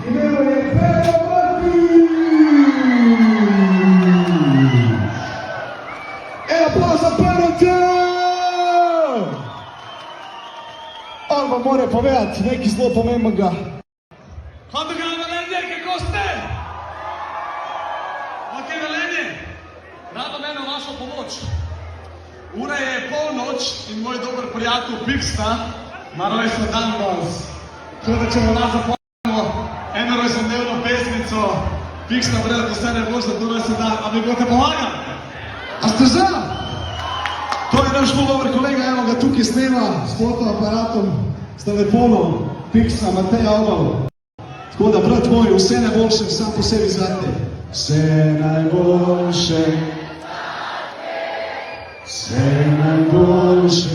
Imelo je Pero Martin! En aplauz za Perote! On vam mora povedati nekaj zelo pomembnega. Quando ga Velenje, kako ste? Ok, Velenje, rado mene vašo pomoč. Ura je polnoč in moj dober prijatelj Piksta ima rojstni dan danes. Tako da ćemo nas zapomnimo eno rojstnodnevno pesmico Piksta breda, da se ne boš za to rojstni dan, a mi boste pomagali? A ste za? To je naš dober kolega, evo ga tukaj snema s fotoaparatom, s telefonom, Piksa, Matej Albal. Tako da, brat moj, vse najboljše, sam po sebi zate. Vse najboljše. Vse najboljše.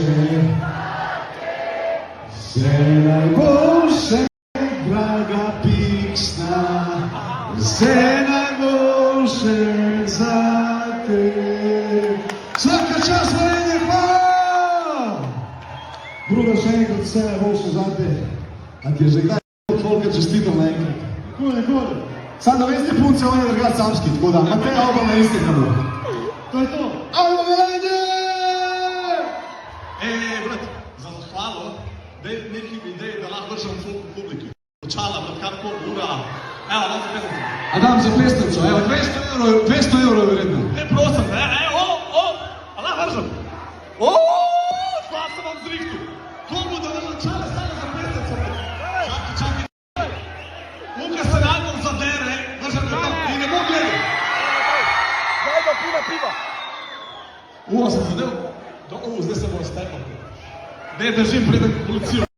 Vse najboljše, draga Piksna. Vse najboljše zate. Svaka čast, Velenje, hvala! Druga, še enkrat vse najboljše zate. A ti je že kdaj Volker čestitam naenkrat. Nikoli. Sam da veste punce, on je drugač samski, tako da Matej Albal na Instagramu. To je to. Ajmo, Velenje! Brat, za zahvalo, daj nekaj idej, da lahko držam v publiki. Počala, brat, kako ura. Evo, dam za pesnico. A dam za pesnico, evo, 200 evrov je vredno. Ne, prosim, a lahko držam. Spal sem vam zrihtu. To bo da držam čale stane za pesnico. Čakaj. Muka se radom zadere, držam ga tam i ne mogu gledati. Daj ga piva. Sam zadev. Zdaj se bo stepal. Ne držim pred policijo.